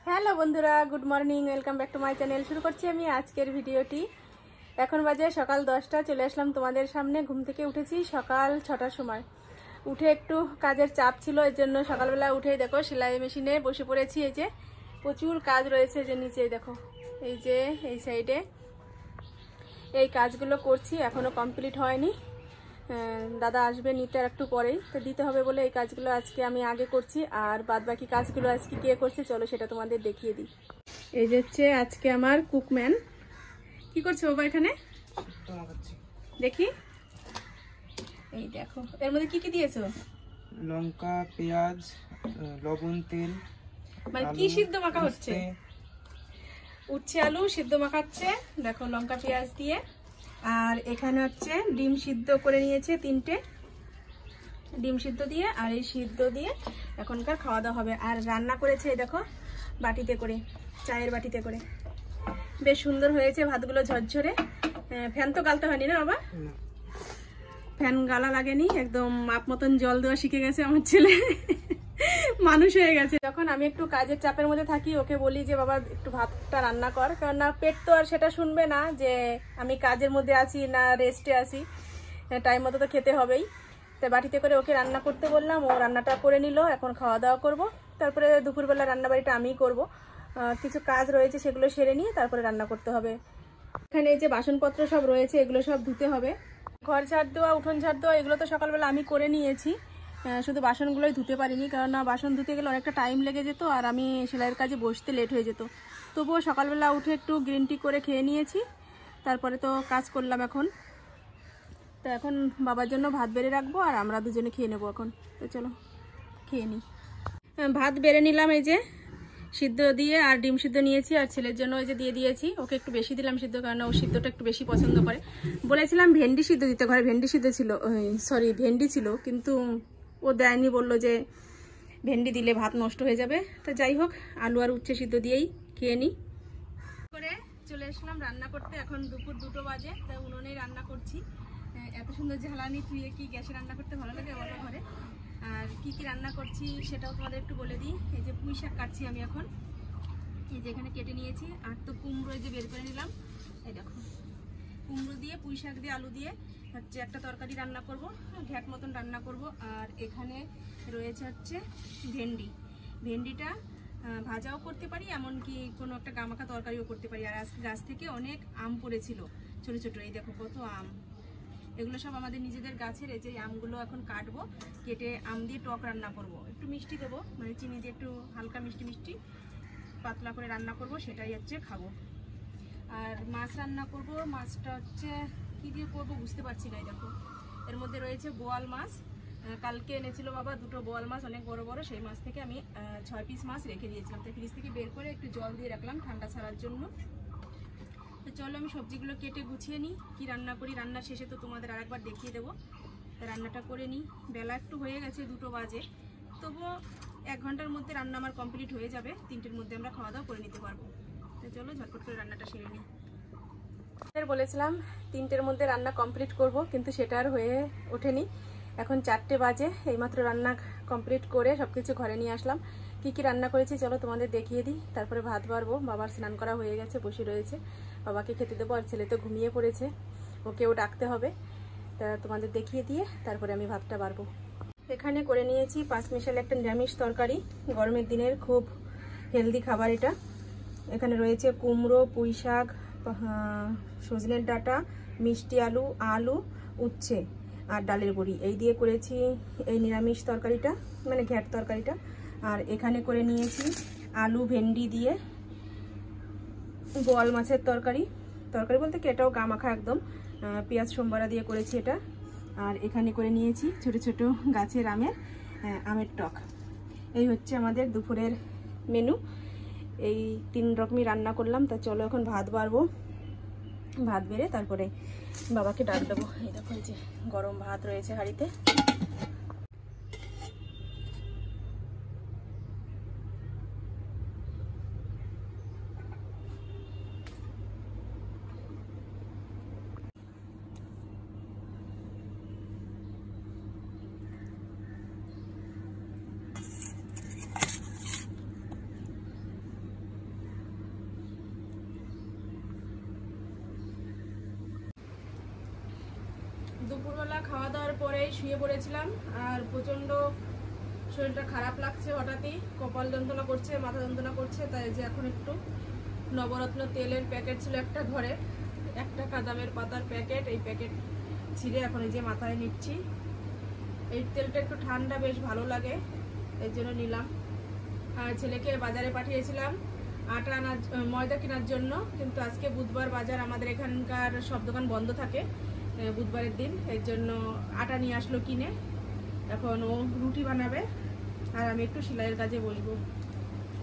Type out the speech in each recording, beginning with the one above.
Hello বন্ধুরা, good morning, welcome back to my channel. শুরু করছি আমি আজকের ভিডিওটি। এখন বাজে সকাল 10টা। চলে আসলাম তোমাদের সামনে। ঘুম থেকে উঠেছি সকাল 6টার সময়। উঠে একটু কাজের চাপ ছিল, এর জন্য সকালবেলা উঠেই দেখো সেলাই মেশিনে বসে পড়েছি। এই যে প্রচুর কাজ রয়েছে, যে নিচে দেখো, এই যে এই সাইডে এই কাজগুলো করছি, এখনো কমপ্লিট হয়নি। দাদা আসবে নিতে আর একটু পরেই, তো দিতে হবে বলে এই কাজগুলো আজকে আমি আগে করছি। আর বাদ বাকি কাজগুলো আজকে কে করছে চলো সেটা তোমাদের দেখিয়ে দিই। এই যে হচ্ছে আজকে আমার কুকম্যান। কি করছো বাবা এখানে? দেখি, এই দেখো এর মধ্যে কি কি দিয়েছো? লঙ্কা, পেঁয়াজ, লবণ, তেল। মানে কি সিদ্ধ মাখা হচ্ছে? উচ্ছে আলু সিদ্ধ মাখাচ্ছে দেখো, লঙ্কা পেঁয়াজ দিয়ে। আর এখানে হচ্ছে ডিম সিদ্ধ করে নিয়েছে 3টে ডিম সিদ্ধ দিয়ে, আর এই সিদ্ধ দিয়ে এখনকার খাওয়া দাওয়া হবে। আর রান্না করেছে এই দেখো বাটিতে করে, চায়ের বাটিতে করে। বেশ সুন্দর হয়েছে ভাতগুলো, ঝরঝরে। ফ্যান তো গালতে হয়নি না বাবা? ফ্যান গালা লাগেনি, একদম মাপ মতন জল দেওয়া শিখে গেছে আমার ছেলে, মানুষ হয়ে গেছে। যখন আমি একটু কাজের চাপের মধ্যে থাকি, ওকে বলি যে বাবা একটু ভাতটা রান্না কর, কারণ না পেট তো আর সেটা শুনবে না যে আমি কাজের মধ্যে আছি না রেস্টে আছি, টাইম মতো তো খেতে হবেই। তাই বাটিতে করে ওকে রান্না করতে বললাম, ও রান্নাটা করে নিল। এখন খাওয়া দাওয়া করব, তারপরে দুপুরবেলা রান্নাবাড়িটা আমিই করব। কিছু কাজ রয়েছে সেগুলো সেরে নিয়ে তারপরে রান্না করতে হবে। এখানে এই যে বাসনপত্র সব রয়েছে, এগুলো সব ধুতে হবে। ঘর ঝাড় দেওয়া, উঠোন ঝাড় দেওয়া এগুলো তো সকালবেলা আমি করে নিয়েছি। শুধু বাসনগুলোই ধুতে পারিনি, কারণ না বাসন ধুতে গেলে অনেকটা টাইম লেগে যেত আর আমি সেলাইয়ের কাজে বসতে লেট হয়ে যেত। তবুও সকালবেলা উঠে একটু গ্রিন টি করে খেয়ে নিয়েছি, তারপরে তো কাজ করলাম। এখন তো এখন বাবার জন্য ভাত বেড়ে রাখবো আর আমরা দুজনে খেয়ে নেবো এখন। তো চলো খেয়ে নিই। ভাত বেড়ে নিলাম, এই যে সিদ্ধ দিয়ে আর ডিম সিদ্ধ নিয়েছি, আর ছেলের জন্য ওই যে দিয়ে দিয়েছি। ওকে একটু বেশি দিলাম সিদ্ধ, কারণ ও সিদ্ধটা একটু বেশি পছন্দ করে। বলেছিলাম ভেন্ডি সিদ্ধ দিতে, ঘরে ভেন্ডি সিদ্ধ ছিল, সরি ভেন্ডি ছিল, কিন্তু ও দেয়নি, বললো যে ভেন্ডি দিলে ভাত নষ্ট হয়ে যাবে। তো যাই হোক, আলু আর উচ্ছে সিদ্ধ দিয়েই খেয়ে নিই। করে চলে আসলাম রান্না করতে। এখন দুপুর 2টো বাজে, তাই উনুনেই রান্না করছি। এত সুন্দর জ্বালানি ধুয়ে কি গ্যাসে রান্না করতে ভালো লাগে বলো ঘরে? আর কি কি রান্না করছি সেটাও তোমাদের একটু বলে দিই। এই যে পুঁই শাক কাটছি আমি এখন, এই যে এখানে কেটে নিয়েছি। আর তো কুমড়ো এই যে বের করে নিলাম, এই দেখো কুমড়ো দিয়ে পুঁই শাক দিয়ে আলু দিয়ে হচ্ছে একটা তরকারি রান্না করব, ঘ্যাট মতন রান্না করব। আর এখানে রয়েছে হচ্ছে ভেন্ডিটা ভাজাও করতে পারি, এমনকি কোনো একটা গামাখা তরকারিও করতে পারি। আর আজকে গাছ থেকে অনেক আম পড়েছিল ছোট ছোট, এই দেখো কত আম। এগুলো সব আমাদের নিজেদের গাছের। এই যে আমগুলো এখন কাটবো, কেটে আম দিয়ে টক রান্না করব। একটু মিষ্টি দেবো, মানে চিনি দিয়ে একটু হালকা মিষ্টি মিষ্টি পাতলা করে রান্না করব, সেটাই হচ্ছে খাবো। আর মাছ রান্না করব, মাছটা হচ্ছে কি দিয়ে করব বুঝতে পারছি না। দেখো এর মধ্যে রয়েছে বোয়াল মাছ, কালকে এনেছিল বাবা 2টো বোয়াল মাছ, অনেক বড় বড়। সেই মাছ থেকে আমি 6 পিস মাছ রেখে দিয়েছিলাম, তো ফ্রিজ থেকে বের করে একটু জল দিয়ে রাখলাম ঠান্ডা ছাড়ার জন্য। তো চলো আমি সবজিগুলো কেটে গুছিয়ে নিই, কি রান্না করি। রান্নার শেষে তো তোমাদের আরেকবার দেখিয়ে দেবো। তো রান্নাটা করে নিই। বেলা একটু হয়ে গেছে, 2টো বাজে, তবুও 1 ঘন্টার মধ্যে রান্না আমার কমপ্লিট হয়ে যাবে। 3টের মধ্যে আমরা খাওয়া দাওয়া করে নিতে পারবো। তো চলো ঝটপট করে রান্নাটা সেরে নিই। বলেছিলাম 3টের মধ্যে রান্না কমপ্লিট করব, কিন্তু সেটা আর হয়ে ওঠেনি। এখন 4টে বাজে, এইমাত্র রান্না কমপ্লিট করে সবকিছু ঘরে নিয়ে আসলাম। কি কি রান্না করেছি চলো তোমাদের দেখিয়ে দিই, তারপরে ভাত বাড়বো। বাবার স্নান করা হয়ে গেছে, বসে রয়েছে, বাবাকে খেতে দেবো। আর ছেলে তো ঘুমিয়ে পড়েছে, ওকেও ডাকতে হবে। তা তোমাদের দেখিয়ে দিয়ে তারপরে আমি ভাতটা বাড়বো। এখানে করে নিয়েছি 5 মিশালি একটা নিরামিষ তরকারি, গরমের দিনের খুব হেলদি খাবার এটা। এখানে রয়েছে কুমড়ো, পুঁই শাক, সজনের ডাঁটা, মিষ্টি আলু, আলু, উচ্ছে আর ডালের বড়ি, এই দিয়ে করেছি এই নিরামিষ তরকারিটা, মানে ঘ্যাট তরকারিটা। আর এখানে করে নিয়েছি আলু ভেন্ডি দিয়ে বোয়াল মাছের তরকারি বলতে কি এটাও গামাখা একদম, পেঁয়াজ সোমবারা দিয়ে করেছি এটা। আর এখানে করে নিয়েছি ছোট ছোট গাছের আমের টক। এই হচ্ছে আমাদের দুপুরের মেনু। এই 3 রকমই রান্না করলাম। তা চলো এখন ভাত বাড়বো, ভাত বেড়ে তারপরে বাবাকে ডাক দেবো। এই দেখো এই যে গরম ভাত রয়েছে হাঁড়িতে। দুপুরবেলা খাওয়া দাওয়ার পরেই শুয়ে পড়েছিলাম, আর প্রচণ্ড শরীরটা খারাপ লাগছে, হঠাৎই কপাল যন্ত্রণা করছে, মাথা যন্ত্রণা করছে। তাই যে এখন একটু নবরত্ন তেলের প্যাকেট ছিল একটা ঘরে, 1 টাকা দামের পাতার প্যাকেট, এই প্যাকেট ছিঁড়ে এখন এই যে মাথায় নিচ্ছি। এই তেলটা একটু ঠান্ডা, বেশ ভালো লাগে, এর জন্য নিলাম। আর ছেলেকে বাজারে পাঠিয়েছিলাম আটা ময়দা কেনার জন্য, কিন্তু আজকে বুধবার বাজার, আমাদের এখানকার সব দোকান বন্ধ থাকে বুধবারের দিন, এর জন্য আটা নিয়ে আসলো কিনে। এখন ও রুটি বানাবে আর আমি একটু সেলাইয়ের কাজে বসবো।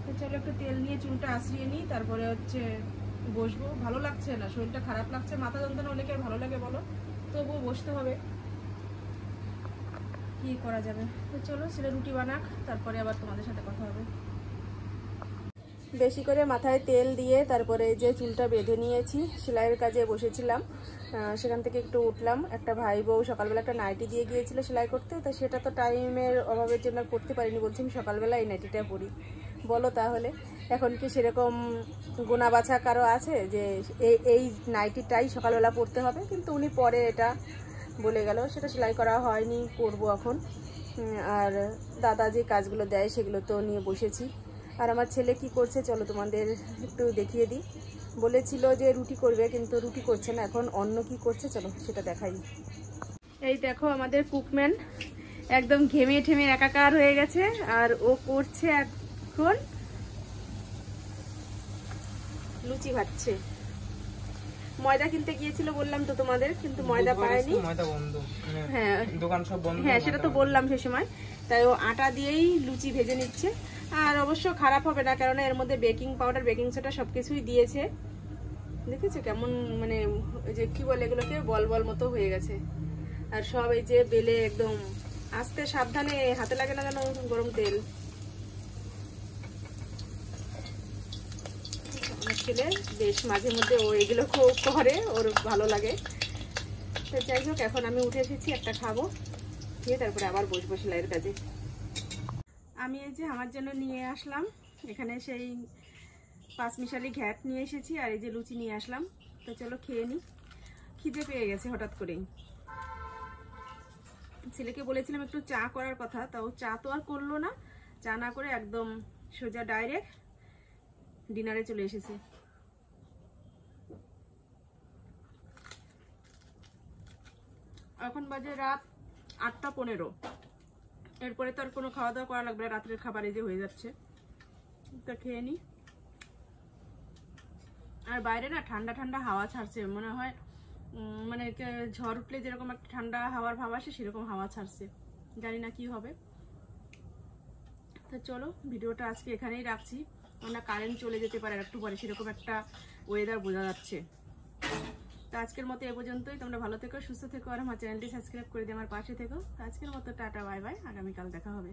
তো চলো একটু তেল নিয়ে চুলটা আঁচড়িয়ে নিই, তারপরে হচ্ছে বসবো। ভালো লাগছে না, শরীরটা খারাপ লাগছে, মাথা যন্ত্রণা হলে কি আর ভালো লাগে বলো, তবুও বসতে হবে, কি করা যাবে। তো চলো ছেলে রুটি বানাক, তারপরে আবার তোমাদের সাথে কথা হবে। বেশি করে মাথায় তেল দিয়ে তারপরে যে চুলটা বেঁধে নিয়েছি, সেলাইয়ের কাজে বসেছিলাম, সেখান থেকে একটু উঠলাম। একটা ভাই বউ সকালবেলা একটা নাইটি দিয়ে গিয়েছিল সেলাই করতে, তা সেটা তো টাইমের অভাবের জন্য করতে পারিনি, বলছি আমি সকালবেলা এই নাইটিটা পরি। বলো তাহলে এখন কি সেরকম গোনা বাছা কারো আছে যে এই নাইটিটাই সকালবেলা পরতে হবে? কিন্তু উনি পরে এটা বলে গেল, সেটা সেলাই করা হয়নি, করবো এখন। আর দাদা যে কাজগুলো দেয় সেগুলো তো নিয়ে বসেছি। আর আমার ছেলে কি করছে চলো তোমাদের একটু দেখিয়ে দিই। বলেছিল যে রুটি করবে, কিন্তু রুটি করছে না, এখন অন্য কি করছে চলো সেটা দেখাই। এই দেখো আমাদের কুকম্যান একদম ঘেমে ঠেমে একাকার হয়ে গেছে, আর ও করছে এখন লুচি ভাজছে। ময়দা কিনতে গিয়েছিল বললাম তো তোমাদের, কিন্তু ময়দা পায়নি, ময়দা বন্ধ, হ্যাঁ দোকান সব বন্ধ। হ্যাঁ সেটা তো বললাম সে সময়। তাই ও আটা দিয়েই লুচি ভেজে নিচ্ছে। আর অবশ্য খারাপ হবে না, কারণ এর মধ্যে বেকিং পাউডার, বেকিং সোডা সবকিছুই দিয়েছে। দেখেছো কেমন মানে ওই যে কি বলে এগুলোকে, বল বল মতো হয়ে গেছে। আর সব এই যে বেলে একদম আস্তে সাবধানে, হাতে লাগে না যেন গরম তেল। আমার ছেলে বেশ মাঝে মধ্যে ও এগুলো খুব করে, ওর ভালো লাগে। তো যাই হোক এখন আমি উঠে এসেছি, একটা খাবো, খেয়ে তারপরে আবার বসবো সেলাইয়ের কাজে। আমি এই যে আমার জন্য নিয়ে আসলাম এখানে সেই 5 মিশালি ঘ্যাট নিয়ে এসেছি, আর এই যে লুচি নিয়ে আসলাম। তো চলো খেয়ে নিই, খিদে পেয়ে গেছে হঠাৎ করেই। ছেলেকে বলেছিলাম একটু চা করার কথা, তাও চা তো আর করলো না, চা না করে একদম সোজা ডাইরেক্ট ডিনারে চলে এসেছে। এখন বাজে রাত 8টা 15। এরপরে তো আর কোনো খাওয়া দাওয়া করা লাগবে না, রাত্রের খাবারে যে হয়ে যাচ্ছে। তো খেয়ে নি। আর বাইরে না ঠান্ডা ঠান্ডা হাওয়া ছাড়ছে, মনে হয় মানে ঝড় উঠলে যেরকম একটা ঠান্ডা হাওয়ার ভাব আসে সেরকম হাওয়া ছাড়ছে, জানি না কি হবে। তো চলো ভিডিওটা আজকে এখানেই রাখছি, আমরা কারেন্ট চলে যেতে পারে একটু পরে, সেরকম একটা ওয়েদার বোঝা যাচ্ছে। তো আজকের মতো এ পর্যন্তই। তোমরা ভালো থেকো, সুস্থ থেকো, আর আমার চ্যানেলটি সাবস্ক্রাইব করে দিয়ে আমার পাশে থেকো। তো আজকের মতো টাটা, বাই বাই, আগামীকাল দেখা হবে।